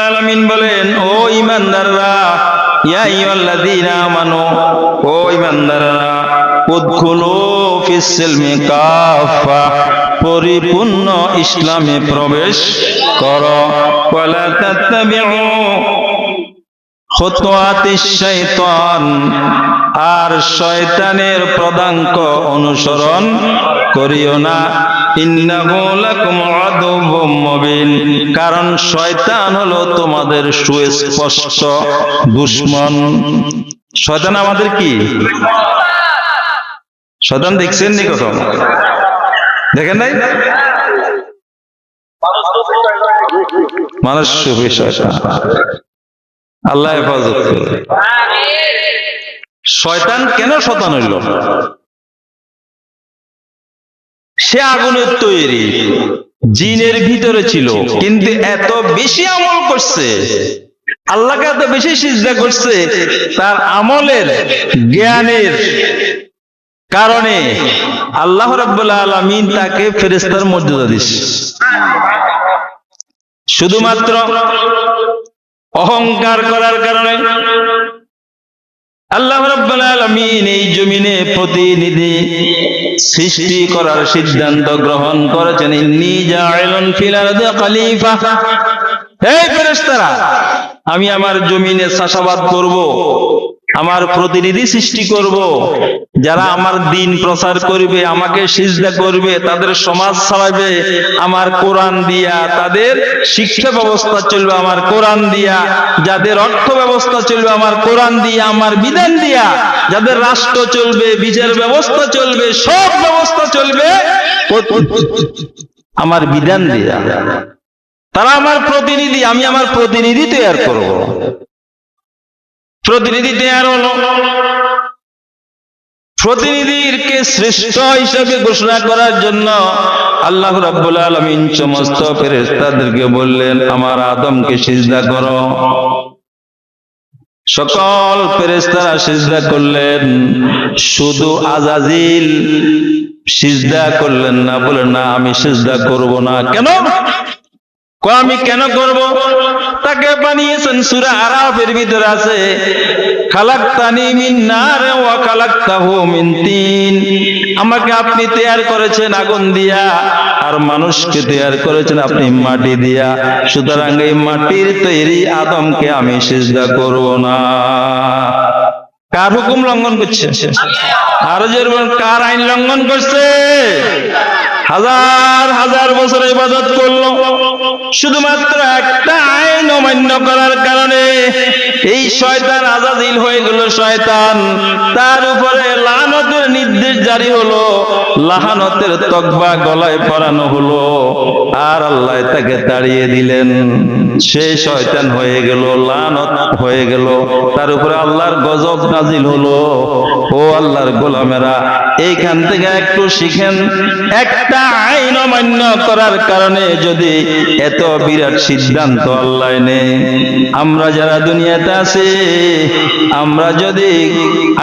আলামিন বলেন, ও ঈমানদাররা, ইয়া আইয়ুহাল্লাযীনা আমানু, ও ঈমানদাররা, উদখুলু ফিস সিলমি কাফা, পরিপূর্ণ ইসলামে প্রবেশ করো। ওয়ালা তাত্তাবিউ খুতুওয়াতিশ শাইতান, আর শয়তানের পদাঙ্ক অনুসরণ করিও না। ইন্নাহু লাকুম আদুউম মুবিন, কারণ শয়তান হলো তোমাদের সুস্পষ্ট দুশমন। শয়তান আমাদের কি? শয়তান দেখছেন নি কত? দেখেন নাই? মানুষ শয়তান, আল্লাহ হেফাজত করে। শয়তান কেন শয়তান হইল? সে আগুনের তৈরি, জিনের ভিতরে ছিল, কিন্তু এত বেশি আমল করছে, আল্লাহকে এত বেশি সিজদা করছে, তার আমলের জ্ঞানের কারণে আল্লাহ রাব্বুল আলামিন তাকে ফেরেশতার মর্যাদা দিয়েছে। শুধুমাত্র অহংকার করার কারণে আল্লাহ রাব্বুল আলামিন এই জমিনে প্রতিনিধি সৃষ্টি করার সিদ্ধান্ত গ্রহণ করেছেন। ইন্নী জাইলুন ফিল আরদি খলিফা, হে ফেরেশতারা, আমি আমার জমিনে চাষাবাদ করব, আমার প্রতিনিধি সৃষ্টি করব, যারা আমার দ্বীন প্রচার করবে, আমাকে সিজদা করবে, তাদের সমাজ চালাবে আমার কোরআন দিয়া, তাদের শিক্ষা ব্যবস্থা চলবে আমার কোরআন দিয়া, যাদের অর্থ ব্যবস্থা চলবে আমার কোরআন দিয়া, আমার বিধান দিয়া, যাদের রাষ্ট্র চলবে, বিচার ব্যবস্থা চলবে, সব ব্যবস্থা চলবে আমার বিধান দিয়া। তারা আমার প্রতিনিধি, আমি আমার প্রতিনিধি তৈরি করব। প্রতিনিধি তৈরি হলো, প্রতিনিধিকে শ্রেষ্ঠ হিসেবে ঘোষণা করার জন্য আল্লাহ রাব্বুল আলামিন সমস্ত ফেরেশতাদেরকে বললেন, আমার আদমকে সিজদা করো। সকল ফেরেশতারা সিজদা করলেন, শুধু আজাজিল সিজদা করলেন না। বলেন না, আমি সিজদা করব না। কেন? আমি কেন করব? তাকে বানিয়েছেন সূরা আরাফের ভিতরে আছে, খালাকতানি মিন নার ওয়া খালাকতাহু মিন তিন, আমাকে আপনি তৈরি করেছেন আগুন দিয়া, আর মানুষকে তৈরি করেছেন আপনি মাটি দিয়া, সুতরাং এই মাটির তৈরি আদমকে আমি সিজদা করব না। কার হুকুম লঙ্ঘন করছে? আরো জোরে বলেন, কার আইন লঙ্ঘন করছে? হাজার হাজার বছর ইবাদত করলো, শুধুমাত্র একটা আইন অমান্য করার কারণে এই শয়তান আজাজিল হয়ে গেল শয়তান, তার উপরে লানতের নির্দেশ জারি হলো, লাহানতের তকবা গলায় পরানো হলো, আর আল্লাহ তাকে তাড়িয়ে দিলেন। সে শয়তান হয়ে গেল, লানত হয়ে গেল, তার উপরে আল্লাহর গজব নাজিল হলো। ও আল্লাহর গোলামেরা, এইখান থেকে একটু শিখেন, একটা আইন অমান্য করার কারণে যদি এত বিরাট সিদ্ধান্ত আল্লাহ নেই, আমরা যারা দুনিয়াতে আছি, আমরা যদি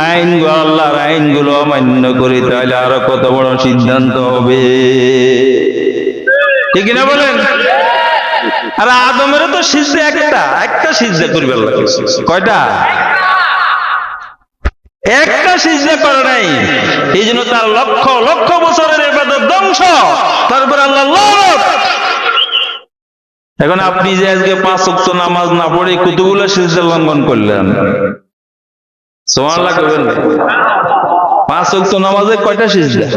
আইনগুলো, আল্লাহর আইনগুলো অমান্য করি, তাহলে আরো কত বড় সিদ্ধান্ত হবে, ঠিক না বলেন? আর আদমেরও তো সিজদা একটা সিজদা করবে আল্লাহ। কয়টা? একটা সিজদা করে নাই, এই জন্য তার লক্ষ লক্ষ বছরের ইবাদত ধ্বংস, তারপর আল্লাহ লানত। এখন আপনি যে আজকে 5 ওয়াক্ত নামাজ না পড়ে কতগুলো সিজদা লঙ্ঘন করলেন, সুবহানাল্লাহ কইবেন না? 5 ওয়াক্ত নামাজে কয়টা সিজদা?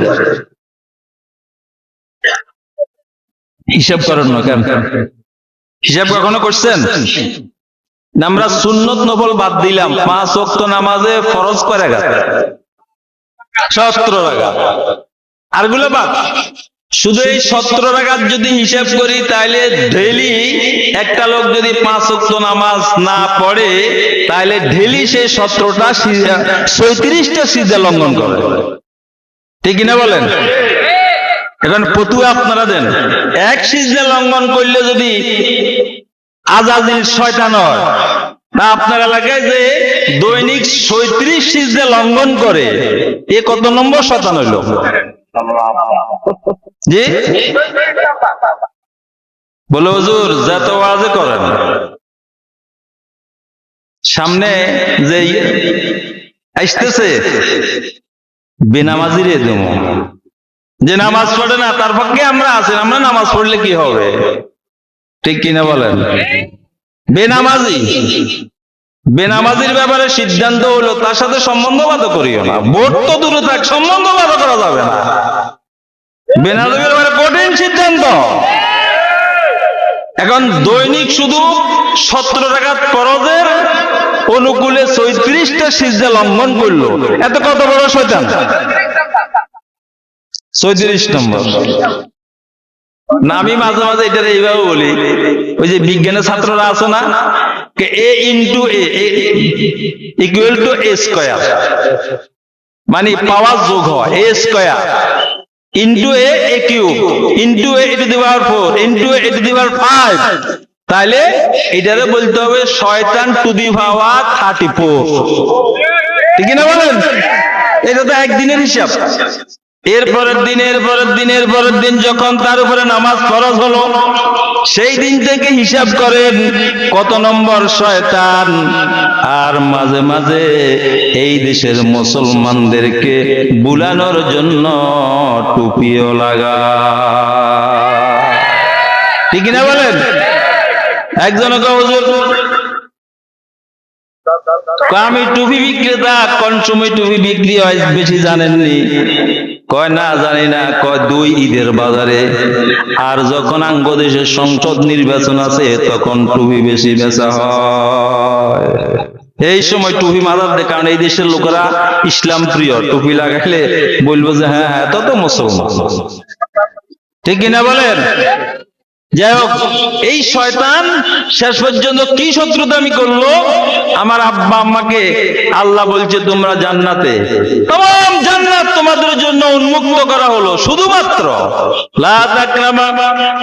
হিসাব করেন না কেন? হিসাব কখনো করছেন? আমরা সুন্নত নফল বাদ দিলাম, 5 ওয়াক্ত নামাজে ফরজ কয় রাকাত? 17 রাকাত। আরগুলো বাদ। শুধু এই 17 রাকাত যদি হিসাব করি, তাহলে ডেইলি একটা লোক যদি 5 ওয়াক্ত নামাজ না পড়ে, তাহলে ডেইলি সে 17টা 36টা সিজদা লঙ্ঘন করে, ঠিক না বলেন? এখন ফতুয়া আপনারা দেন, এক সিজদা লঙ্ঘন করলে যদি আজাজিল শয়তান হয়, না আপনার এলাকায় যে দৈনিক 36 সিজদা লঙ্ঘন করে, এ কত নম্বর শয়তান হইল? জি বলে হুজুর, যত ওয়াজ করেন সামনে যে আসতেছে বেনামাজিরে দেব, যে নামাজ পড়ে না তার পক্ষে আমরা আছেন, আমরা নামাজ পড়লে কি হবে? ঠিক কিনা বলেন? বেনামাজি, বেনামাজির ব্যাপারে সিদ্ধান্ত হলো তার সাথে সম্বন্ধবাদ করিও না। ভোট তো দূরে থাক, সম্বন্ধবাদ করা যাবে না। বেনামাজির ব্যাপারে কঠিন সিদ্ধান্ত। এখন দৈনিক শুধু 17 রাকাত ফরজের অনুকূলে 34টা সিজদা লঙ্ঘন করলো, এত কত বড় শয়তান! 34 নম্বর না। আমি মাঝে মাঝে এটা এইভাবে বলি, ওই যে বিজ্ঞানের ছাত্ররা আছে না, a into a equal to a square, মানে পাওয়ার যোগ হয় a square into a cube into a to the power 4 into a to the power 5, তাহলে এটারে বলতে হবে শয়তান টু দি পাওয়ার 34। ঠিক না বলেন? এটা তো একদিনের হিসাব। এরপরের দিন যখন তার উপরে নামাজ ফরজ হলো, সেই দিন থেকে হিসাব করেন কত নম্বর শয়তান। আর মাঝে মাঝে এই দেশের মুসলমানদেরকে বুলানোর জন্য টুপিও লাগা। ঠিক না বলেন? একজনকে হুজুর আমি টুপি বিক্রেতা, কোন সময় টুপি বিক্রি হয় বেশি জানেননি? কয় না জানি না। কয় 2 ঈদের বাজারে, আর যখন আঙ্গদেশের সংসদ নির্বাচন আছে তখন টুপি বেশি বেচা হয়। এই সময় টুপি মাথার দেয়, কারণ এই দেশের লোকেরা ইসলাম প্রিয়, টুপি লাগাইলে বলবো যে হ্যাঁ হ্যাঁ তো মুসলমান। ঠিক কিনা বলেন? যাই হোক, এই শয়তান শেষ পর্যন্ত কি শত্রুতা আমি করলো, আমার আব্বা আম্মাকে আল্লাহ বলছে তোমরা জান্নাতে, তমাম জান্নাত তোমাদের জন্য উন্মুক্ত করা হলো, শুধুমাত্র লা তাকরাবা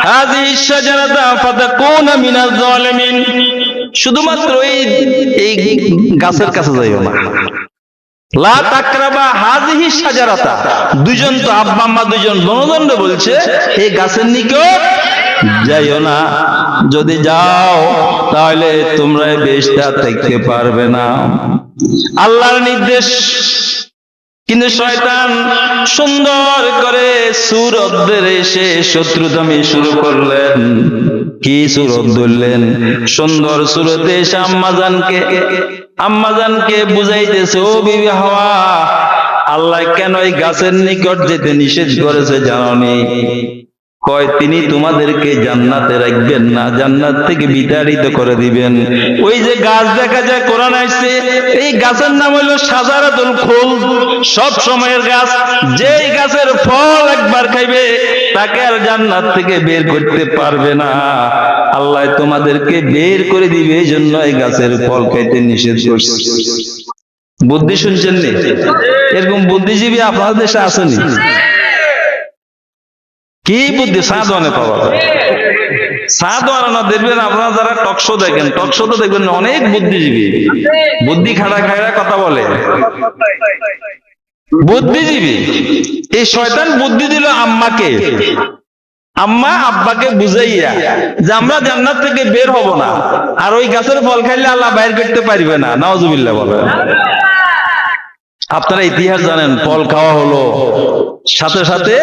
হাযিহি শাজারাতা ফাতাকুনা মিনাজ জালিমিন, শুধুমাত্র এই গাছের কাছে যাইও না। লা তাকরাবা হাযিহি শাজারাতা, দুইজন তো আব্বা আম্মা দুইজন বনদণ্ড বলছে এই গাছের নিকট যাইও না, যদি যাও তাহলে তোমরা বেহেশতে থাকতে পারবে না। আল্লাহর নির্দেশ। কিন্তু শয়তান সুন্দর করে সূরত ধরে এসে শত্রুতামি শুরু করলেন। কি সূরত ধরলেন? সুন্দর সূরতে এসে আম্মাজানকে বুঝাইতেছে, ও বিবি হাওয়া, আল্লাহ কেন এই গাছের নিকট যেতে নিষেধ করেছে জানোনি? কয় তিনি তোমাদেরকে জান্নাতে রাখবেন না, জান্নাত থেকে বিতাড়িত করে দিবেন। ওই যে গাছ দেখা যায় কোরআন আসছে, এই গাছের নাম হলো শাজারাতুল খুলদ, সব সময়ের গাছ। যেই গাছের ফল একবার খাইবে তাকে আর জান্নাত থেকে বের করতে পারবে না। আল্লাহ তোমাদেরকে বের করে দিবে, এই জন্য এই গাছের ফল খাইতে নিষেধ করছে। বুদ্ধি শুনছেন নি? এরকম বুদ্ধিজীবী আপনাদের দেশে আসেনি? কি বুদ্ধি সাধনে পাওয়া যায়। সাধনা দেখবেন আপনারা যারা টকশো দেখেন, টকশো তো দেখবেন অনেক বুদ্ধিজীবী, বুদ্ধি খাড়া খাড়া কথা বলে, বুদ্ধিজীবী। এই শয়তান বুদ্ধি দিল আম্মাকে, আম্মা আব্বাকে বুঝাইয়া যে আমরা জান্নাত থেকে বের হব না, আর ওই গাছের ফল খাইলে আল্লাহ বাইর করতে পারবে না। নাউজুবিল্লাহ বলে। আপনারা ইতিহাস জানেন, ফল খাওয়া হলো, সাথে সাথে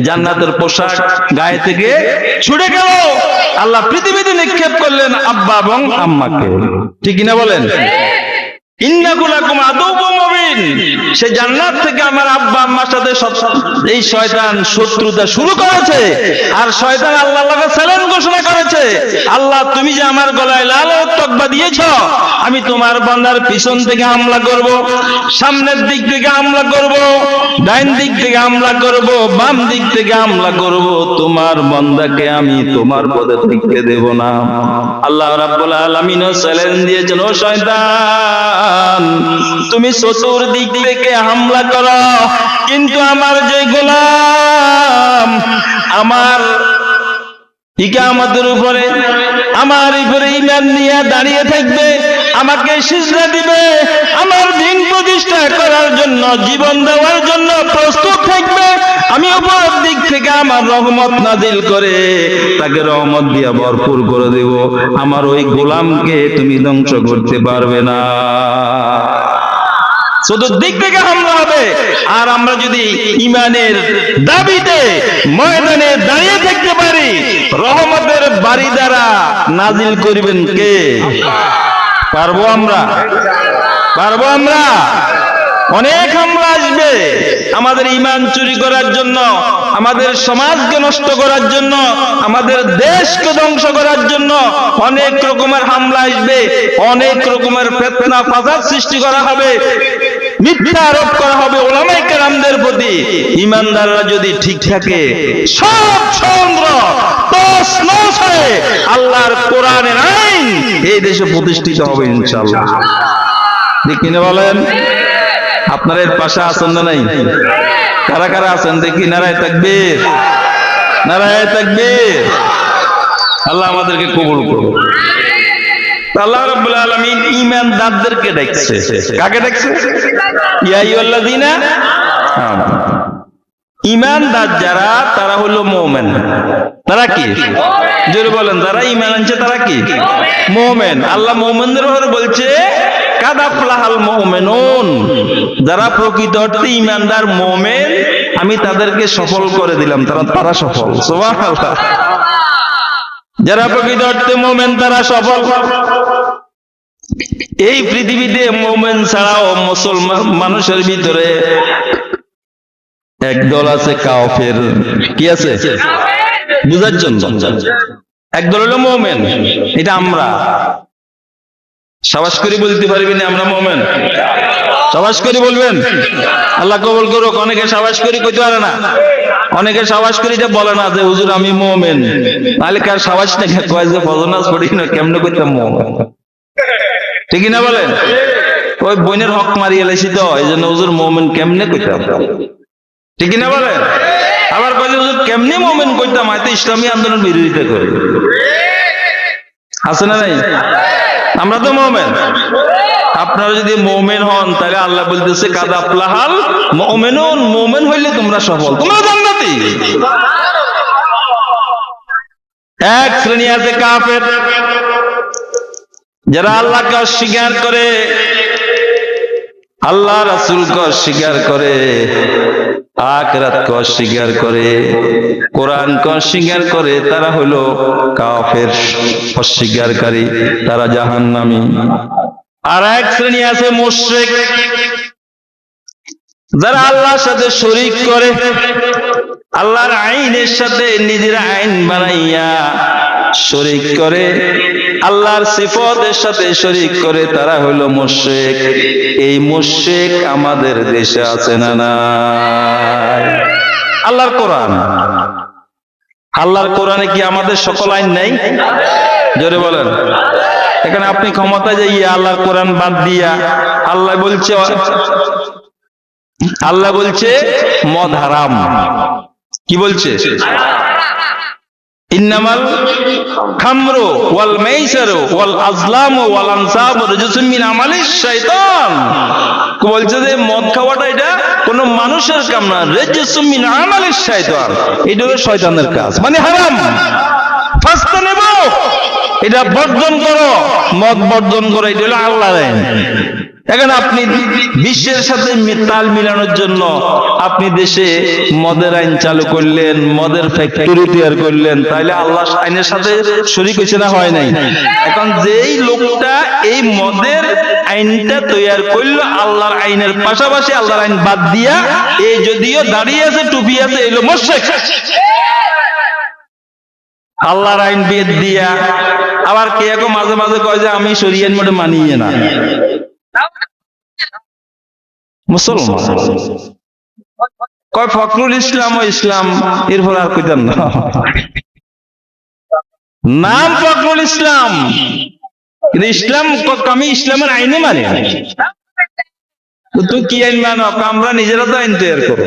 জান্নাতের পোশাক গায়ে থেকে ছুটে গেল, আল্লাহ পৃথিবীতে নিক্ষেপ করলেন আব্বা এবং আম্মাকে। ঠিক কিনা বলেন? ইন্নাকুলাকুম আদুউম মুবিন। সে জান্নাত থেকে আমার আব্বা আম্মার সাথে এই শয়তান শত্রুতা শুরু করেছে। আর শয়তান আল্লাহর কাছে চ্যালেঞ্জ ঘোষণা করেছে, আল্লাহ তুমি যে আমার গলায় লাল তকবা দিয়েছো, আমি তোমার বান্দার পিছন থেকে হামলা করব, সামনের দিক থেকে হামলা করব, ডাইন দিক থেকে হামলা করব, বাম দিক থেকে হামলা করব, তোমার বান্দাকে আমি তোমার পদে টিকতে দেব না। আল্লাহ রাব্বুল আলামিন চ্যালেঞ্জ দিয়েছেন, ও শয়তান তুমি চতুর্দিক থেকে হামলা করো, কিন্তু আমার যে গোলাম আমার কিয়ামতের উপরে আমার উপরে ঈমান নিয়ে দাঁড়িয়ে থাকবে, আমাকে সিজদা দিবে, আমার দ্বীন প্রতিষ্ঠা করার জন্য জীবন দেওয়ার জন্য প্রস্তুত থাকবে, আমি উপর দিক থেকে আমার রহমত নাজিল করে তাকে রহমত দিয়ে ভরপুর করে দেব। আমার ওই গোলামকে তুমি ধ্বংস করতে পারবে না। চতুর্দিক থেকে হামলা হবে। আর আমরা যদি ঈমানের দাবিতে ময়দানে দাঁড়িয়ে থাকতে পারি, রহমতের বাড়ি দ্বারা নাজিল করবেন কে? পারবো আমরা? পারবো আমরা? অনেক হামলা আসবে আমাদের ঈমান চুরি করার জন্য, আমাদের সমাজকে নষ্ট করার জন্য, আমাদের দেশকে ধ্বংস করার জন্য অনেক রকমের হামলা আসবে, অনেক রকমের ফিতনা ফাসাদ সৃষ্টি করা হবে, মিথ্যা আরোপ করা হবে উলামায়ে কেরামদের প্রতি। ঈমানদাররা যদি ঠিক থাকে, সব ষড়যন্ত্র তছনছ হয়ে আল্লাহর কোরআনের আইন এই দেশে প্রতিষ্ঠিত হবে ইনশাআল্লাহ। দেখি না বলেন? আপনারা এর পাশে আছেন না নাই? কারা কারা আছেন দেখি? নারায়ে তাকবীর, নারায়ে তাকবীর। আল্লাহ আমাদেরকে কবুল করুন। আল্লাহ রাব্বুল আলামিন ঈমানদারদেরকে ডাকছে। কাকে ডাকছে? ইয়া আইয়ুহাল্লাযীনা আমানু। ঈমানদার যারা, তারা হলো মুমিন। তারা কি? জোরে বলেন। যারা ঈমান আনছে তারা কি? মুমিন। আল্লাহ মুমিনদের ব্যাপারে বলছে কাদ আফলাহাল মুমিনুন। যারা প্রকৃত অর্থে ঈমানদার মুমিন, আমি তাদেরকে সফল করে দিলাম। তারা সফল। সুবহানাল্লাহ। যারা প্রকৃত অর্থে মুমিন তারা সফল। এই পৃথিবীতে মুমিন ছাড়াও মুসলমান মানুষের ভিতরে একদল আছে কাফের। কি আছে? বুঝার জন্য একদল হলো মুমিন, এটা আমরা। সাবাস করে বলতে পারবি না আমরা মুমিন? সাবাস করে বলবেন? আল্লাহ কবুল করুক। অনেকে সাবাস করে কইতে পারে না, অনেকে সাবাস করে এটা বলে না যে হুজুর আমি মুমিন। তাহলে কার সাবাস না কয় যে ফজর নামাজ পড়ি না, কেমনে কইতাম মুমিন? ঠিক না বলেন? ওই বোনের হক মারিয়ে লাইছি তো, এই জন্য হুজুর মুমিন কেমনে কইতাম? ঠিক না বলেন? আবার কয় যে হুজুর কেমনে মুমিন কইতাম? হয়তো ইসলামী আন্দোলন বিরোধিতা করে। আছে না নাই? আমরা তো মুমিন। আপনারা যদি মুমিন হন তাহলে আল্লাহ বলতেছে কাদ আফলাহাল মুমিনুন। মুমিন হইলে তোমরা সফল, তোমরা জান্নাতি। এক শ্রেণী আছে কাফের, যারা আল্লাহকে অস্বীকার করে, আল্লাহ রাসূলকে অস্বীকার করে, আখিরাতকে অস্বীকার করে, কোরআনকে অস্বীকার করে। তারা হলো কাফের, অস্বীকারী, তারা জাহান্নামী। আর এক শ্রেণী আছে মুশরিক, যারা আল্লাহর সাথে শরীক করে, আল্লাহর আইনের সাথে নিজের আইন বানাইয়া শরীক করে, আল্লাহর সিফাতের সাথে শরীক করে। তারা হলো মুশরিক। এই মুশরিক আমাদের দেশে আছে না নাই? আল্লাহর কোরআন, আল্লাহর কোরআনে কি আমাদের সকল আইন নেই? জোরে বলেন। এখানে আপনি ক্ষমতা যাইয়া আল্লাহর কোরআন বাদ দিয়া আল্লাহ বলছে মদ হারাম। কি বলছে? ইন্নামাল খামরু ওয়াল মাইসিরু ওয়াল আজলামু ওয়াল আনসাবু রিজসুম মিন আমালিশ শাইতান। বলছে যে মদ খাওয়াটা এটা কোন মানুষের কাম না, রিজসুম মিন আমালিশ শাইতান, এটা হলো শয়তানের কাজ, মানে হারাম। ফাস্তানিবু, এটা বর্জন করো, মদ বর্জন করো, এটা হলো আল্লাহর আইন। এখন আপনি বিশ্বের সাথে তাল মিলানোর জন্য আপনি দেশে মদের আইন চালু করলেন, মদের ফ্যাক্টরি তৈরি করলেন, তাইলে আল্লাহ আইনের সাথে শরীক হয়েছে না হয় নাই? এখন যেই লোকটা এই মদের আইনটা তৈরি করলো আল্লাহর আইনের পাশাপাশি আল্লাহর আইন বাদ দিয়া, এই যদিও দাঁড়িয়ে আছে টুপি আছে, এলো মুশরিক। আল্লাহর আইন বেদ দিয়া আবার কে এখন মাঝে মাঝে কয় যে আমি শরীয়ত মতে মানিয়ে না। মুসলমান কয় ফখরুল ইসলাম ও ইসলাম, এরপর আর কইতাম না, নাম ফখরুল ইসলাম, কিন্তু ইসলাম আমি ইসলামের আইনে মানি। তুই কি আইন মানো? আমরা নিজেরা তো আইন তৈরি করো।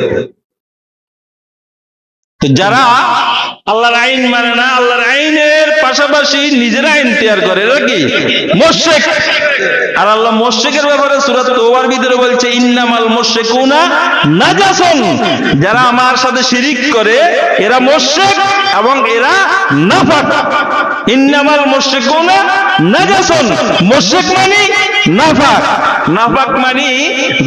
তো যারা আল্লাহর আইন মানে না, আল্লাহর আইনের পাশাপাশি নিজের আইন তৈরি করে, এরা কি মুশরিক। আর আল্লাহ মুশরিকের ব্যাপারে সূরা তাওবার ভিতরে বলছে ইন্নামাল মুশরিকুনা নাজাসুন, যারা আমার সাথে শিরিক করে এরা মুশরিক এবং এরা নাফাক। ইন্নামাল মুশরিকুনা নাজাসুন, মুশরিক মানে নাফাক। নাফাক মানে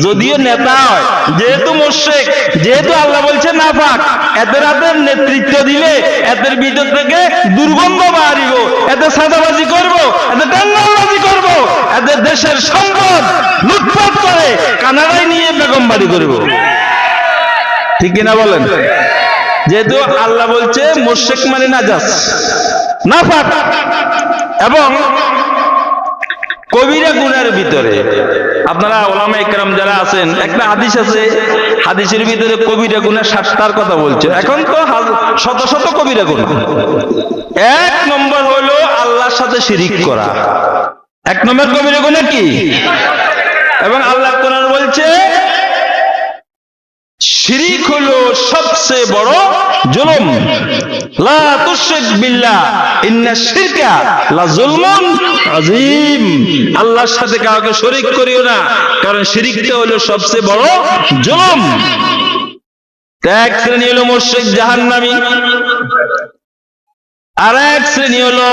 যদিও নেতা হয়, যেহেতু মুশরিক, যেহেতু আল্লাহ বলছে নাফাক, এদের হাতে নেতৃত্ব দিলে এদের ভিতর থেকে দুর্গন্ধ বাড়িব, এদের সাদাবাজি করব, এদের দাঙ্গাবাজি করব, এদের দেশের সম্পদ লুটপাট করে কানাডায় নিয়ে বেগম বাড়ি করব। ঠিক কিনা বলেন? যেহেতু আল্লাহ বলছে মুশরিক মানে নাজাস, নাফাক। এবং কবিরা গুনার ভিতরে আপনারা ওলামা ইকরাম যারা আছেন, একটা হাদিস আছে, হাদিসের ভিতরে কবিরা গুনাহ 60টার কথা বলছে। এখন তো শত শত কবিরা গুনাহ। এক নম্বর হলো আল্লাহর সাথে শিরিক করা, এক নম্বর কবিরা গুনাহ কি? এবং আল্লাহ কোরআন বলছে শিরিক হলো সবচেয়ে বড় জুলুম। লা তুশরিক বিল্লাহ ইন্নাশ শিরকা লাযুলমুন আযীম। আল্লাহর সাথে কাউকে শরীক করিও না, কারণ শিরিকটা হলো সবচেয়ে বড় জুলুম। এক শ্রেণী হলো মুশরিক জাহান্নামী, আর এক শ্রেণী হলো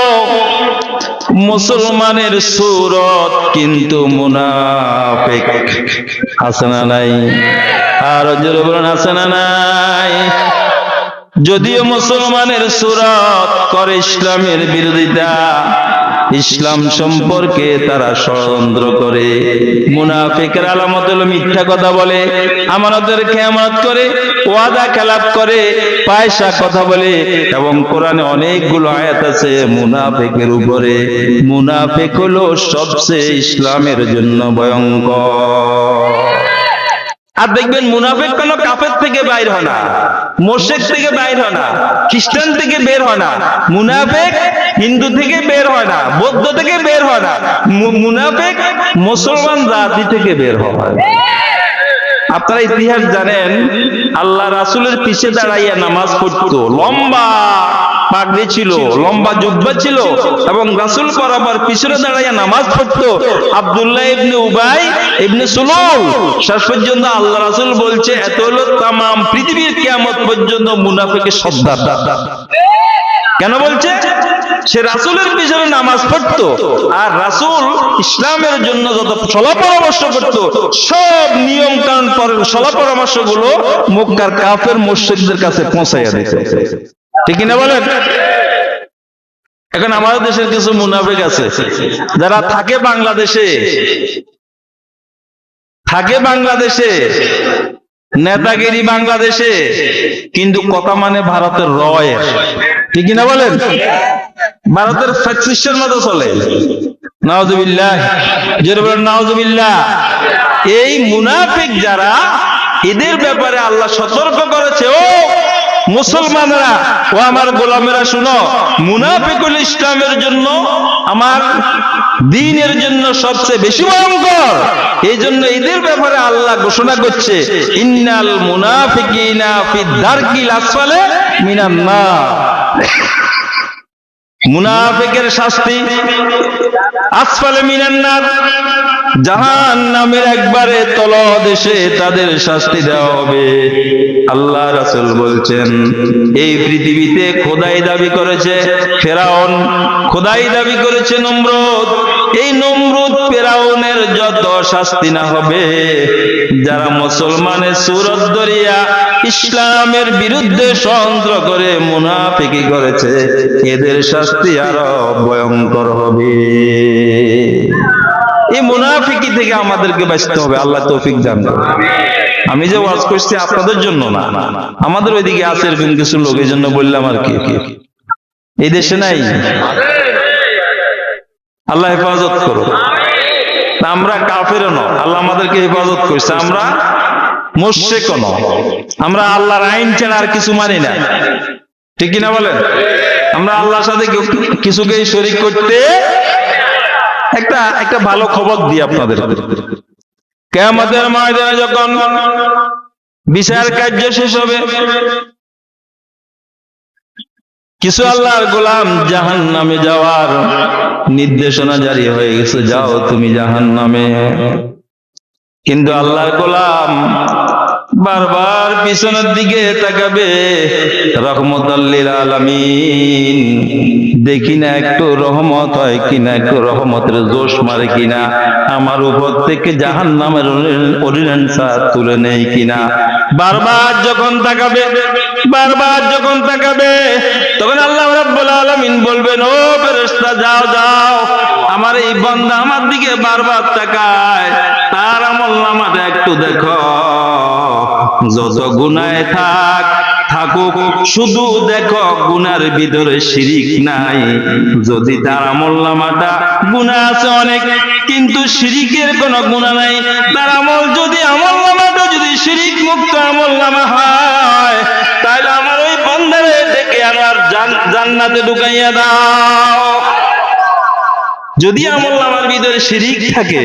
মুসলমানের সূরত কিন্তু মুনাফিক। আছে না নাই? আর জোরে বলুন আছে না নাই? যদিও মুসলমানের সূরত করে ইসলামের বিরোধিতা, ইসলাম সম্পর্কে তারা ষড়যন্ত্র করে। মুনাফিকের আলামত হলো মিথ্যা কথা বলে, আমানতের খেয়ানত করে, ওয়াদা খেলাপ করে, পয়সা কথা বলে। এবং কোরআনে অনেকগুলো আয়াত আছে মুনাফিকের উপরে। মুনাফিক হলো সবচেয়ে ইসলামের জন্য ভয়ঙ্কর। আর দেখবেন মুনাফিক কোন কাফের থেকে বাইর হয় না, মুশরিক থেকে বাইর হয় না, খ্রিস্টান থেকে বের হয় না। মুনাফিক হিন্দু থেকে বের হয় না, বৌদ্ধ থেকে বের হয় না। মুনাফিক মুসলমান জাতি থেকে বের হয়। আপনারা ইতিহাস জানেন, আল্লাহ রাসূলের পিছে দাঁড়াইয়া নামাজ পড়তো, লম্বা পাগড়ি ছিল, লম্বা জুব্বা ছিল, এবং রাসূল বরাবর পিছনে দাঁড়াইয়া নামাজ পড়তো আব্দুল্লাহ ইবনে উবাই ইবনে সুলুল। শেষ পর্যন্ত আল্লাহ রাসূল বলছে এত হলো তাম পৃথিবীর কিয়ামত পর্যন্ত মুনাফিকের সর্দার। কেন বলছে? সে রাসূলের পিছনে নামাজ পড়তো, আর রাসূল ইসলামের জন্য যত সলা পরামর্শ করতো, সব নিয়ম কানুন সলা পরামর্শ গুলো মক্কার কাফের মুশরিকদের কাছে পৌঁছাইয়া দিত। ঠিক কিনা বলেন? এখন আমাদের দেশের কিছু মুনাফিক আছে যারা থাকে বাংলাদেশে, নেতাগিরি বাংলাদেশে, কিন্তু কথা মানে ভারতের রয়ের। ঠিক কিনা বলেন? ভারতের ফ্যাসিস্টের মতো চলে। নাউজুবিল্লাহ, জোরে বলেন নাউজুবিল্লাহ। এই মুনাফিক যারা, এদের ব্যাপারে আল্লাহ সতর্ক করেছে, ও মুসলমানরা, ও আমার গোলামেরা শুনো, মুনাফিকুল ইসলামের জন্য, আমার দ্বীনের জন্য সবচেয়ে বেশি ভয়ঙ্কর। এই জন্য এদের ব্যাপারে আল্লাহ ঘোষণা করছে ইন্নাল মুনাফিকিনা ফিদ দারকিল আসফালে মিনান নার। মুনাফিকের শাস্তি আসফালে মিনান নার, জাহান্নামের একবারে তলদেশে তাদের শাস্তি দেওয়া হবে। আল্লাহ রাসূল বলছেন এই পৃথিবীতে খোদাই দাবি করেছে ফেরাউন, খোদাই দাবি করেছে নমরুদ। এই নমরুদ ফেরাউনের যত শাস্তি না হবে, যারা মুসলমানের সুরত ধরিয়া ইসলামের বিরুদ্ধে ষড়যন্ত্র করে মুনাফিকি করেছে, এদের শাস্তি আরো ভয়ঙ্কর হবে। এই মুনাফিকি থেকে আমাদেরকে বাঁচতে হবে। আল্লাহ তৌফিক দান করুন। আমি যে ওয়াজ করছি আপনাদের জন্য না, আমাদের ওইদিকে আছে এরকম কিছু লোক, এই জন্য বললাম আর কি। এই দেশে নাই। আল্লাহ হেফাজত করুন। আমরা কাফেরও নয়, আল্লাহ আমাদেরকে হেফাজত করছে। আমরা মুশরিকও নয়, আমরা আল্লাহর আইন ছাড়া আর কিছু মানি না। ঠিক কিনা বলেন? আমরা আল্লাহর সাথে কিছুকে শরীক করতে। একটা ভালো খবর দিই আপনাদের। কিয়ামতের ময়দানে যখন বিচার কার্য শেষ হবে, কিছু আল্লাহর গোলাম জাহান্নামে যাওয়ার নির্দেশনা জারি হয়ে গেছে, যাও তুমি জাহান্নামে। কিন্তু আল্লাহর গোলাম বারবার পিছনের দিকে তাকাবে, রহমতাল লিল আলামিন, দেখি না একটু রহমত হয় কিনা, একটু রহমতের জোশ মারে কিনা, আমার উপর থেকে জাহান্নামের অর্ডিন্যান্স তুলে নেই কিনা। বারবার যখন তাকাবে, তখন আল্লাহ রাব্বুল আলামিন বলবেন, ও ফেরেশতা যাও যাও, আমার এই বান্দা আমার দিকে বারবার তাকায়, তার আমলনামাটা একটু দেখো, যত গুনাহে থাকুক শুধু দেখো গুনার ভিতরে শিরিক নাই। যদি তার আমলনামাটা গুনাহ আছে অনেক, কিন্তু শিরিকের কোনো গুনাহ নাই, তার আমলনামাটা যদি শিরিক মুক্ত আমলনামা হয়, তাহলে আমার ওই বান্দারে ডেকে আমার জান্নাতে ঢুকাইয়া দাও। যদি আমলনামার ভিতরে শিরিক থাকে,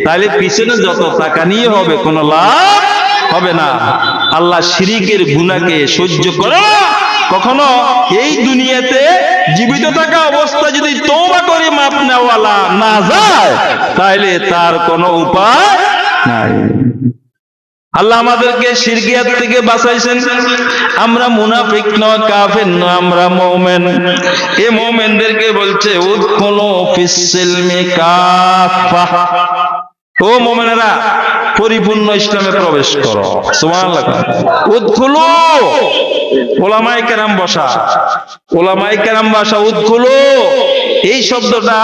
তাহলে পিছনে যত টাকা নিয়ে হবে কোনো লাভ হবে না। আল্লাহ শিরিকের গুনাহকে সহ্য করে কখনো এই দুনিয়াতে জীবিত থাকা অবস্থা যদি তওবা করে মাপ নেওয়ালা না যায়, তাহলে তার কোনো উপায় নাই। আল্লাহ আমাদেরকে শিরকিয়াত থেকে বাঁচাইছেন। আমরা মুনাফিক নয়, কাফের নয়, আমরা মুমিন। এই মুমিনদেরকে বলছে উদখুলু ফিস সিলমি কাফা, ও মুমিনেরা পরিপূর্ণ ইসলামে প্রবেশ করো। সুবহানাল্লাহ। উদখুলু, উলামায়ে কেরাম বসা উদখুলু, এই শব্দটা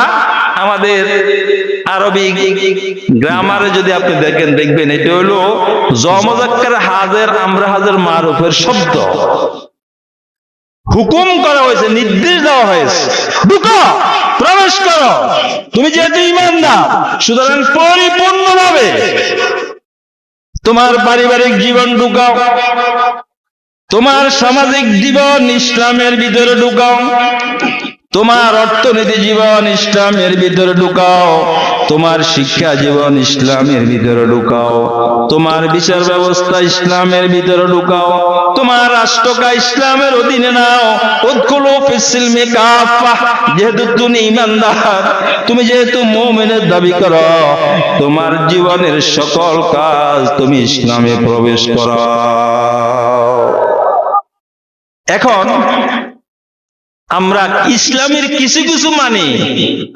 আমাদের আরবি গ্রামারে যদি আপনি দেখবেন এটা হলো জমজাক্কার হাজের আমরা হাজের মারুফের শব্দ। হুকুম করা হয়েছে, নির্দেশ দেওয়া হয়েছে, ঢুকো, প্রবেশ করো। তুমি যেহেতু ঈমানদার, সুতরাং পরিপূর্ণভাবে তোমার পারিবারিক জীবন ঢুকাও, তোমার সামাজিক জীবন ইসলামের ভিতরে ঢুকাও, তোমার অর্থনীতি জীবন ইসলামের ভিতরে ঢুকাও, তোমার শিক্ষা জীবন ইসলামের ভিতরে ঢুকাও, তোমার বিচার ব্যবস্থা ইসলামের ভিতরে ঢুকাও, তোমার রাষ্ট্রকে ইসলামের অধীনে নাও। উদখুলু ফিস সিলমি কাফা, যেহেতু তুমি ঈমানদার, তুমি যেহেতু মুমিনের দাবি করো, তোমার জীবনের সকল কাজ তুমি ইসলামে প্রবেশ করাও। এখন আমরা ইসলামের কিছু কিছু মানি,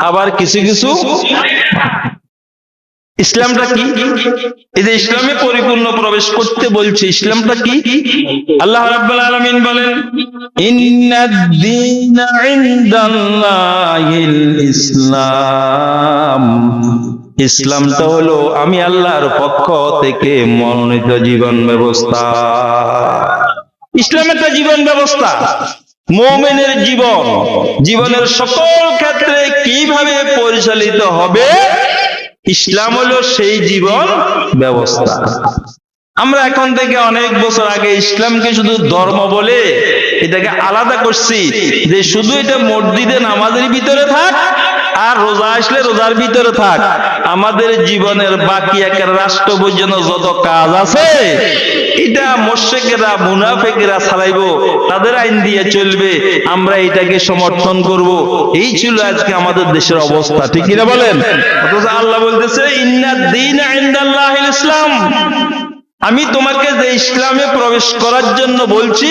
আবার কিছু কিছু। ইসলামটা কি? এই যে ইসলামে পরিপূর্ণ প্রবেশ করতে বলছে, ইসলামটা কি? আল্লাহ রাব্বুল আলামিন বলেন, ইন্নাদ-দীনা ইনদাল্লাহিল ইসলাম, ইসলামটা হলো আমি আল্লাহর পক্ষ থেকে মনোনীত জীবন ব্যবস্থা। ইসলাম একটা জীবন ব্যবস্থা। মুমিনের জীবনের সকল ক্ষেত্রে কিভাবে পরিচালিত হবে, ইসলাম হলো সেই জীবন ব্যবস্থা। আমরা এখন থেকে অনেক বছর আগে ইসলামকে শুধু ধর্ম বলে এটাকে আলাদা করছি, যে শুধু এটা মসজিদে নামাজের ভিতরে থাক, আর রোজা আসলে রোজার ভিতরে থাক। আমাদের জীবনের বাকি একটা রাষ্ট্র পর্যন্ত যত কাজ আছে, এটা মুশরিকেরা মুনাফিকেরা চালাইবো, তাদের আইন দিয়ে চলবে, আমরা এটাকে সমর্থন করব। এই ছিল আজকে আমাদের দেশের অবস্থা, ঠিক কিনা বলেন? অথচ আল্লাহ বলতেছে, ইন্নাদ-দীনা ইনদাল্লাহিল ইসলাম, আমি তোমাকে যে ইসলামে প্রবেশ করার জন্য বলছি,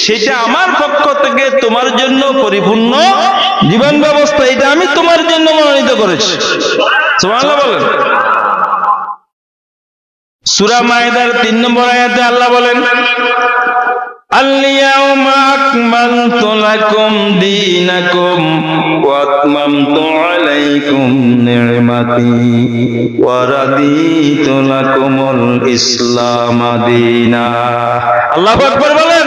সেটা আমার পক্ষ থেকে তোমার জন্য পরিপূর্ণ জীবন ব্যবস্থা, এটা আমি তোমার জন্য মনোনীত করেছি। সুবহানাল্লাহ বলেন। সূরা মায়েদার 3 নম্বর আয়াতে আল্লাহ বলেন, আল-ইয়াওমা আকমালতু লাকুম দীনাকুম ওয়া আতমামতু আলাইকুম নি'মাতি ওয়া রাদিতু লাকুমুল ইসলাম দীনা। আল্লাহু আকবার বলেন।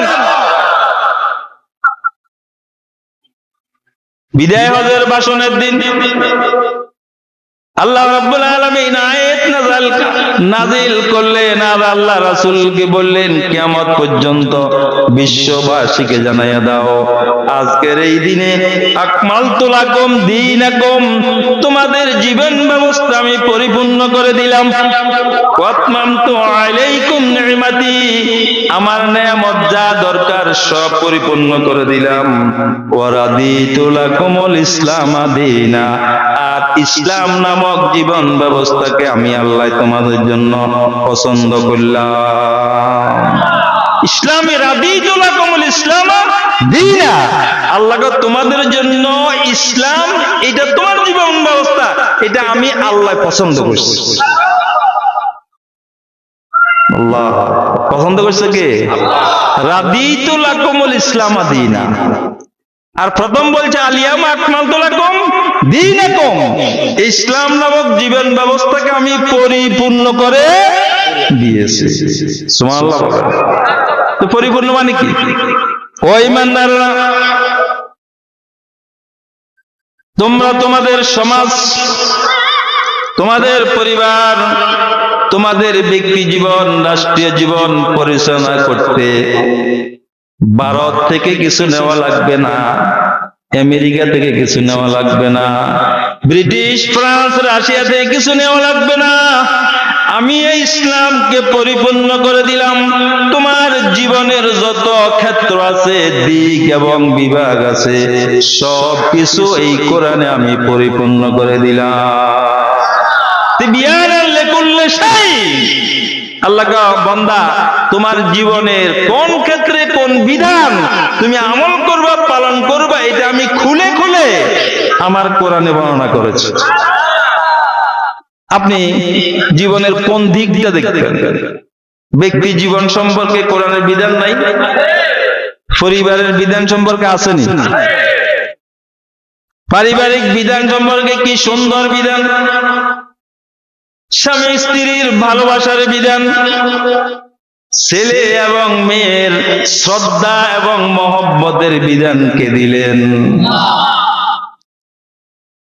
বিদায় হজের ভাষণের দিন আল্লাহ রাব্বুল আলামিন আয়াত নাযিল করলেন, আর আল্লাহ রাসূলকে বললেন, কিয়ামত পর্যন্ত বিশ্ববাসীকে জানাইয়া দাও, আজকের এই দিনে আকমালতু লাকুম দীনাকুম, তোমাদের জীবন ব্যবস্থা আমি পরিপূর্ণ করে দিলাম। ওয়াতমামতু আলাইকুম নি'মাতি, আমার নেয়ামত যা দরকার সব পরিপূর্ণ করে দিলাম। ওয়া রাদিতু লাকুমুল ইসলাম দীনা, আর ইসলাম নামক জীবন ব্যবস্থাকে আমি আল্লাহ তোমাদের জন্য পছন্দ করলাম। ইসলামে রাদিতু লাকুমুল ইসলাম দীনা, আল্লাহ তোমাদের জন্য ইসলাম, এটা তোমার জীবন ব্যবস্থা, এটা আমি আল্লাহ পছন্দ করছি। আল্লাহ পছন্দ করছে কে? রাদিতু লাকুমুল ইসলাম দীনা। আর প্রথম বলছে আলিয়ামা আকমালতু লাকুম দীনাকুম, ইসলাম নামক জীবন ব্যবস্থাকে আমি পরিপূর্ণ করে দিয়েছি। সুবহানাল্লাহ। তো পরিপূর্ণ মানে কি? ও ঈমানদাররা, তোমরা তোমাদের সমাজ, তোমাদের পরিবার, তোমাদের ব্যক্তি জীবন, রাষ্ট্রীয় জীবন পরিচালনা করতে ভারত থেকে কিছু নেওয়া লাগবে না, আমেরিকা থেকে কিছু নেওয়া লাগবে না, ব্রিটিশ, ফ্রান্স, রাশিয়া থেকে কিছু নেওয়া লাগবে না। আমি এই ইসলামকে পরিপূর্ণ করে দিলাম। তোমার জীবনের যত ক্ষেত্র আছে, দিক এবং বিভাগ আছে, সব কিছু এই কোরআনে আমি পরিপূর্ণ করে দিলাম। তিবিয়ানাল লিকুল্লি শাই, আল্লাহ বান্দা, তোমার জীবনের কোন ক্ষেত্রে কোন বিধান তুমি আমল করবা, পালন করবা, এটা আমি খুলে খুলে আমার কোরআনে বর্ণনা করেছি। আপনি জীবনের কোন দিকটা দেখবেন? ব্যক্তি জীবন সম্পর্কে কোরআনের বিধান নাই? পরিবারের বিধান সম্পর্কে আসেনি? পারিবারিক বিধান সম্পর্কে কি সুন্দর বিধান! স্বামী স্ত্রীর ভালোবাসার বিধান, ছেলে এবং মেয়ের শ্রদ্ধা এবং মহব্বতের বিধান কে দিলেন?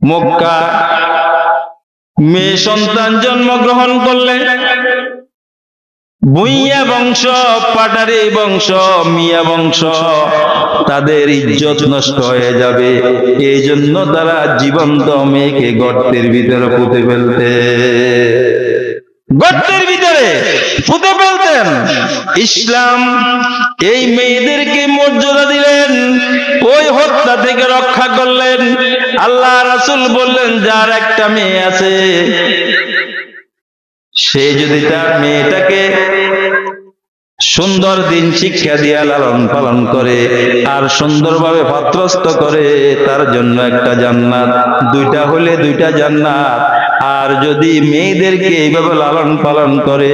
মক্কা মেয়ে সন্তান জন্মগ্রহণ করলে ভুইয়া বংশ, পাটারি বংশ, মিয়া বংশ, তাদের ইজ্জত নষ্ট হয়ে যাবে। এই জন্য তারা জীবন্ত মেয়েকে গর্তের ভিতরে পুঁতে ফেলতে, গর্তের ভিতরে পুঁতে ফেলতেন। ইসলাম এই মেয়েদেরকে মর্যাদা দিলেন, ওই হত্যা থেকে রক্ষা করলেন। আল্লাহ রাসূল বললেন, যার একটা মেয়ে আছে, সে যদি তার মেয়েটাকে সুন্দর দিন শিক্ষা দিয়া লালন পালন করে আর সুন্দরভাবে পাত্রস্থ করে, তার জন্য একটা জান্নাত, দুইটা হলে দুইটা জান্নাত। আর যদি মেয়েদেরকে এইভাবে লালন পালন করে,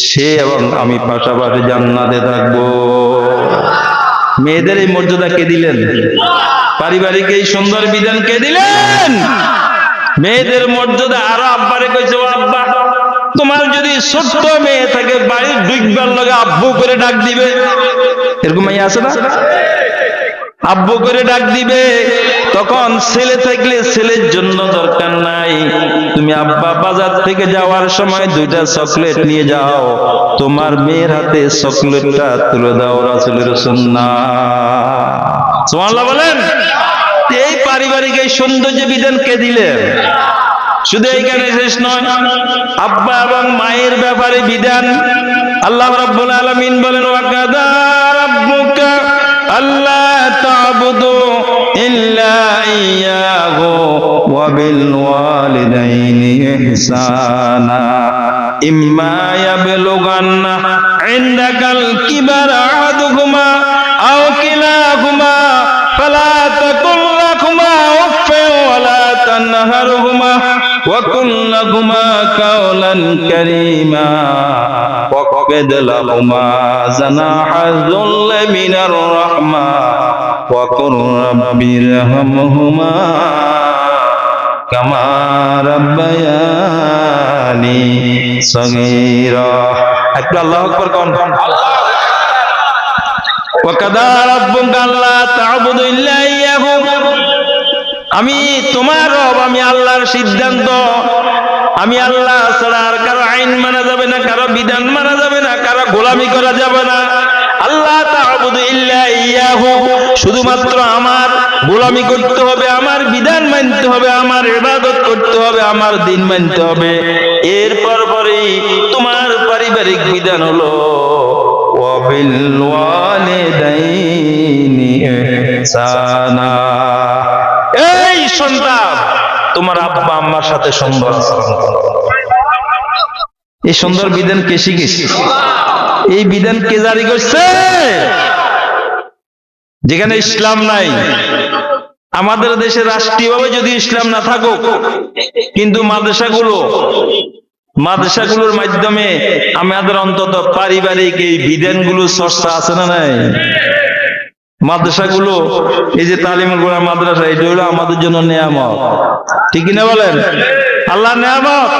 সে এবং আমি পাশাপাশি জান্নাতে থাকবো। মেয়েদের এই মর্যাদা কে দিলেন? পারিবারিক এই সুন্দর বিধান কে দিলেন? মেয়েদের মর্যাদা। আরো আব্বারে কইছে, ও আব্বা, তোমার যদি ছোট্ট মেয়ে থাকে, বাড়ির ডুববার লগে আব্বু করে ডাক দিবে। এরকম মেয়ে আছে না? আব্বু করে ডাক দিবে। তখন ছেলে থাকলে ছেলের জন্য দরকার নাই, তুমি আব্বা বাজার থেকে যাওয়ার সময় দুইটা চকলেট নিয়ে যাও, তোমার মেয়ের হাতে চকলেটটা তুলে দাও, রাসূলের সুন্নাহ। সুবহানাল্লাহ বলেন। এই পারিবারিক এই সৌন্দর্য বিধান কে দিলেন? শুধু এইখানে শেষ নয়, আব্বা এবং মায়ের ব্যাপারে বিধান। আল্লাহ রাব্বুল আলামিন বলেন, ওয়া কাযা রাব্বুকা আল্লা তা'বুদু ইল্লা ইয়্যাহু ওয়া বিল ওয়ালিদাইনি ইহসানা ইম্মা ইয়াবলুগান্না ইনদাকাল কিবারা আহাদুহুমা আও কিলাহুমা ফালা তাকুল লাহুমা উফফিন ওয়ালা তানহারহুমা وَقُلْ لَهُمَا قَوْلًا كَرِيمًا وَاخْفِضْ لَهُمَا جَنَاحَ الذُّلِّ مِنَ الرَّحْمَةِ وَقُلْ رَبِّ ارْحَمْهُمَا كَمَا رَبَّيَانِي صَغِيرًا। একটু আল্লাহু আকবার কোন। وَقَضَى رَبُّكَ أَلَّا تَعْبُدُوا إِلَّا إِيَّاهُ, আমি তোমার রব, আমি আল্লাহর সিদ্ধান্ত, আমি আল্লাহ ছাড়া আর কারো আইন মানা যাবে না, কারো বিধান মানা যাবে না, কারো গোলামি করা যাবে না। আল্লাহ তা'বুদু ইল্লা ইয়াহু, শুধুমাত্র আমার গোলামি করতে হবে, আমার বিধান মানতে হবে, আমার ইবাদত করতে হবে, আমার দিন মানতে হবে। এরপর পরেই তোমার পারিবারিক বিধান হলো ওয়াবিল ওয়ালিদাইনি ইহসানা। এই সন্তান, তোমার আব্বা আম্মার সাথে সুন্দর আচরণ করো। এই সুন্দর বিধান কে শিখিয়েছে? এই বিধান কে জারি করছে? যেখানে ইসলাম নাই। আমাদের দেশে রাষ্ট্রীয়ভাবে যদি ইসলাম না থাকুক, কিন্তু মাদ্রাসাগুলোর মাধ্যমে আমাদের অন্তত পারিবারিক এই বিধানগুলো চর্চা আছে না নাই? মাদ্রাসাগুলো, এই যে তালিমুল মাদ্রাসা, এটা হলো আমাদের জন্য নিয়ামত, ঠিক না বলেন? আল্লাহ নিয়ামত।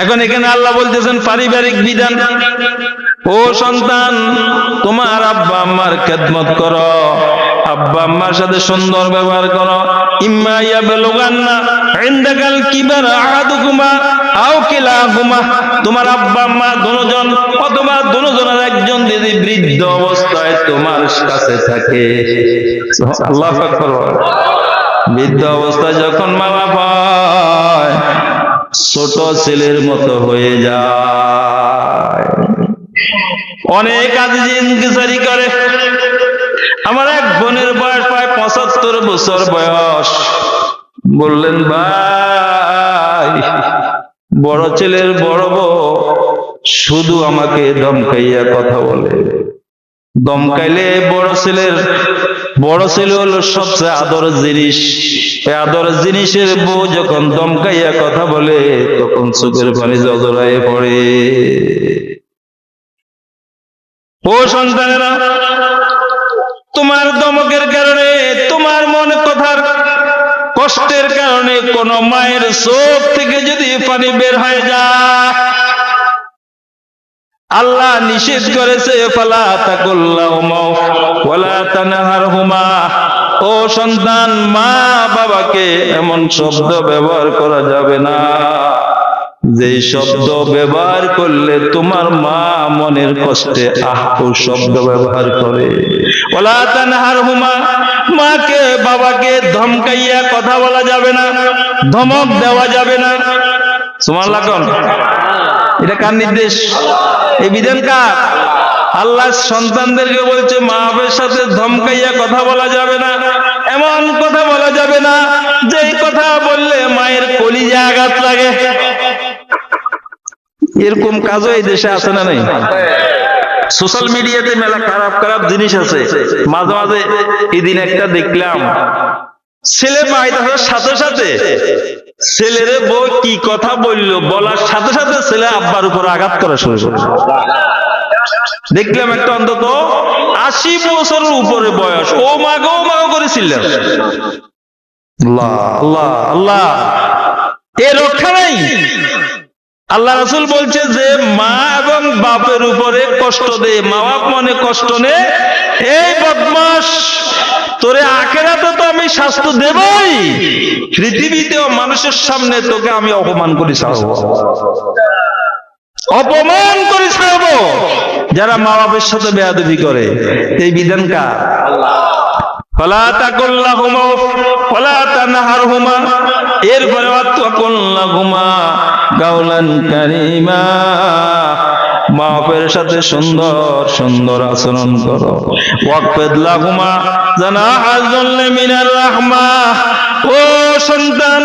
এখন এখানে আল্লাহ বলতেছেন পারিবারিক বিধান। ও সন্তান, তোমার আব্বা আম্মার খেদমত করো, আব্বা আম্মার সাথে সুন্দর ব্যবহার করো। ইম্মা ইয়াবলুগান্না ইনদাকাল কিবার আহাদুকুমা আও কিলাহুমা, তোমার আব্বা আম্মা দুজন অথবা দুজনের একজন যদি বৃদ্ধ অবস্থায় তোমার কাছে থাকে, আল্লাহু আকবার, বৃদ্ধ অবস্থায় যখন মা বাবা ছোট ছেলের মতো হয়ে যায়, অনেক আজিজি ইনকিসারি করে। আমার এক বোনের বয়স প্রায় 75 বছর বয়স। বললেন, ভাই, বড় ছেলের বড় বউ শুধু আমাকে ধমকাইয়া কথা বলে। ধমকাইলে বড় ছেলে হলো সবচেয়ে আদরের জিনিস। এই আদরের জিনিসের বউ যখন ধমকাইয়া কথা বলে, তখন চোখের পানি জড়ায়ে পড়ে। ও সন্তানেরা, তোমার ধমকের কারণে, তোমার মনে কথার কষ্টের কারণে কোন মায়ের চোখ থেকে যদি পানি বের হয়ে যায়, আল্লাহ নিষেধ করেছে, ফালা তাকুল্লাহুমা ওয়ালা তানহারহুমা। ও সন্তান, মা বাবাকে এমন শব্দ ব্যবহার করা যাবে না যে শব্দ ব্যবহার করলে তোমার মা মনের কষ্টে ও শব্দ ব্যবহার করে। ওয়ালা তানহারহুমা, মাকে বাবাকে ধমকাইয়া কথা বলা যাবে না, ধমক দেওয়া যাবে না। সুবহানাল্লাহ। এটা কার নির্দেশ? এই বিধান কার? আল্লাহ সন্তানদেরকে বলছে, মা বাবার সাথে ধমকাইয়া কথা বলা যাবে না, এমন কথা বলা যাবে না যে কথা বললে মায়ের কলিজা আঘাত লাগে। এরকম কাজও এই দেশে আছে না নাই? সোশ্যাল মিডিয়াতে মেলা খারাপ খারাপ জিনিস আছে। মাঝে মাঝে এদিন একটা দেখলাম, ছেলে মায়ের সাথে সাথে ছেলের বউ কি কথা বললো, বলার সাথে সাথে ছেলে আব্বার উপর আঘাত করা শুরু করলো। দেখলাম একটা অন্তত 80 বছরের উপরে বয়স, ও মাগো করেছিলেন। আল্লাহ আল্লাহ আল্লাহ, এ রক্ষা নাই। আল্লাহ রাসূল বলছে যে মা এবং বাপের উপরে কষ্ট দে, মা বাপ মনে কষ্ট নে, এই বদমাশ, তোরে আখিরাতে তো আমি শাস্তি দেবই, পৃথিবীতেও মানুষের সামনে তোকে আমি অপমান করে ছাড়বো, অপমান করে ছাড়বো যারা মা বাপের সাথে বেয়াদবি করে। এই বিধান কার? ফালা তাকুল্লাহুমা ওয়ালা তানহারহুমা। এরপরে ওয়াতাকুল্লাহুমা কাওলান কারীমা, মা বাপের সাথে সুন্দর সুন্দর আচরণ করো। ওয়াকফিদ লাহুমা জানাহাল যুল্লি মিনার রাহমা। ও সন্তান,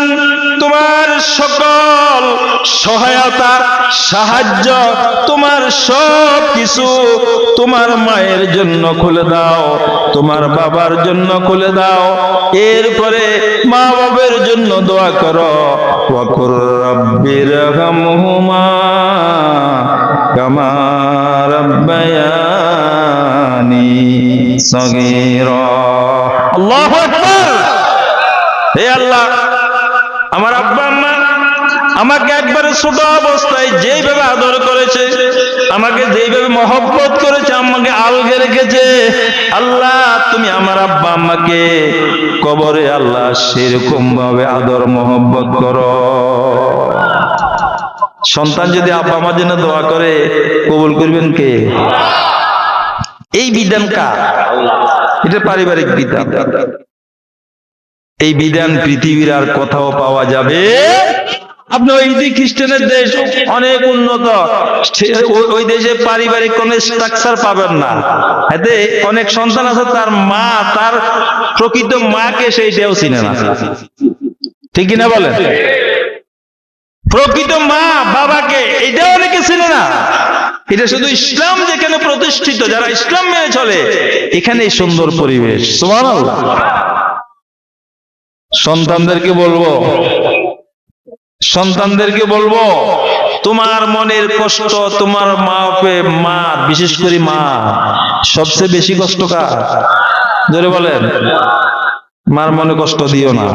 তোমার সকল সহায়তা, সাহায্য, তোমার সব কিছু তোমার মায়ের জন্য খুলে দাও, তোমার বাবার জন্য খুলে দাও। এরপরে মা বাবার জন্য দোয়া করো, ওয়াকুর রাব্বিরহামহুমা কামা রাব্বায়ানি সগীরা। আল্লাহু আকবার। হে আল্লাহ, আমার আব্বা আম্মা আমাকে একবারে ছোট অবস্থায় যেইভাবে আদর করেছে, আমাকে যেইভাবে মহব্বত করেছে, আমাকে আলগে রেখেছে, আল্লাহ তুমি আমার আব্বা আম্মাকে কবরে আল্লাহ সেরকম ভাবে আদর মহব্বত করো। সন্তান যদি আব্বা আমার জন্য দোয়া করে, কবুল করবেন কে? এই বিধান কার? এটা পারিবারিক বিধান। এই বিধান পৃথিবীর আর কোথাও পাওয়া যাবে। আপনি ওই যে খ্রিস্টানের দেশ অনেক উন্নত, ওই দেশে পারিবারিক কোন স্ট্রাকচার পাবেন না। এতে অনেক সন্তান আছে তার মা তার প্রকৃত মাকে সেইটাও চিনে না, ঠিক কিনা বলেন? প্রকৃত মা বাবাকে এটাও অনেকে চিনে না। এটা শুধু ইসলাম যেখানে প্রতিষ্ঠিত, যারা ইসলাম মেনে চলে, এখানে সুন্দর পরিবেশ। সুবহানাল্লাহ। সন্তানদেরকে বলবো তোমার মনের কষ্ট তোমার মা বিশেষ করে মা সবচেয়ে বেশি কষ্ট কার? জোরে বলেন। মার মনে কষ্ট দিও না,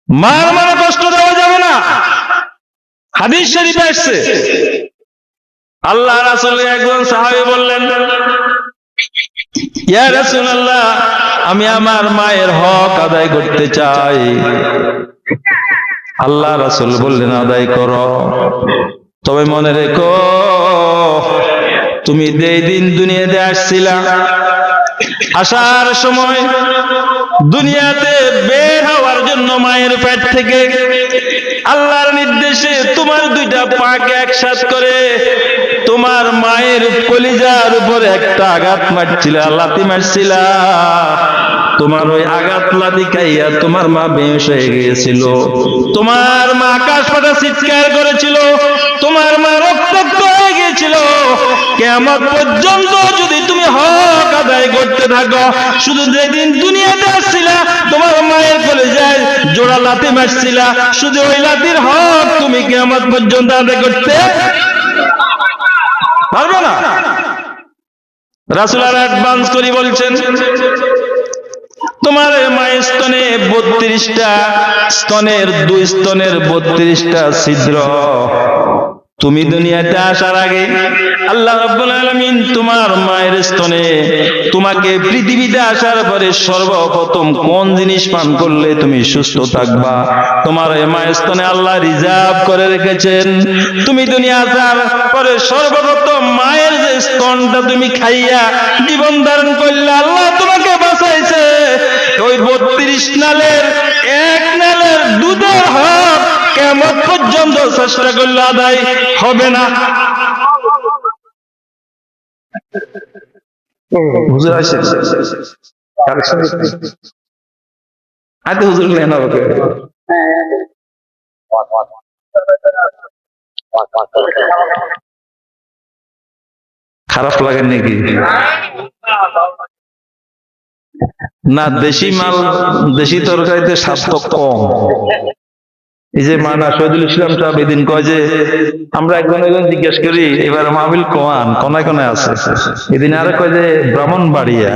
মার মনে কষ্ট দেওয়া যাবে না। হাদিস শরীফে আসছে, আল্লাহ রাসূলের একজন সাহাবী বললেন, ইয়া রাসূলুল্লাহ, আমি আমার মায়ের হক আদায় করতে চাই। আল্লাহ রাসূল বললেন, আদায় করো, তবে মনে রেখো তুমি যেই দিন দুনিয়াতে আসছিলা, আসার সময় দুনিয়াতে বের হওয়ার জন্য মায়ের পেট থেকে আল্লাহর নির্দেশে তোমার দুইটা পাকে একসাথ করে তোমার মায়ের কলিজার উপরে একটা আঘাত মারছিলা, লাথি মারছিলা। তোমার ওই আঘাত লাথি খাইয়া তোমার মা বেহুশ হয়ে গিয়েছিল, তোমার মা আকাশ ফাটা চিৎকার করেছিল, তোমার মা রক্তাক্ত হয়ে গিয়েছিল। কিয়ামত পর্যন্ত যদি তুমি হক আদায় করতে থাকো, শুধু যেদিন দুনিয়াতে আসছিলা তোমার মায়ের কলিজায় জোড়া লাথি মারছিলা, শুধু ওই লাথির হক তুমি কিয়ামত পর্যন্ত আদায় করতে পারবে না। রাসূল আর অ্যাডভান্স করে বলছেন, তোমার মায়ের স্তনে 32টা স্তনের, 2 স্তনের 32টা ছিদ্র। তুমি দুনিয়াতে আসার আগে আল্লাহ রাব্বুল আলামিন তোমার মায়ের স্তনে তোমাকে পৃথিবীতে আসার পরে সর্বপ্রথম কোন জিনিস পান করলে তুমি সুস্থ থাকবা, তোমার এই মায়ের স্তনে আল্লাহ রিজার্ভ করে রেখেছেন। তুমি দুনিয়া আসার পরে সর্বপ্রথম মায়ের যে স্তনটা তুমি খাইয়া জীবন ধারণ করলে আল্লাহ তোমাকে বাঁচাইছে। ওই 32 নালের 1 নালের দুধের হক কিয়ামত পর্যন্ত চেষ্টা করলে আদায় হবে না। হুজুর আসে আতে হুজুর লেনা হবে খারাপ লাগে নাকি? না, দেশি মাল দেশি তরকারিতে স্বাদ তো কম। এই যে মানা শহীদুল ইসলাম সাহেব এদিন কয় যে আমরা একজন জিজ্ঞেস করি এবার মাহফিল কোনায় কোনায় আছে, এদিন আরো কয় যে ব্রাহ্মণবাড়িয়া।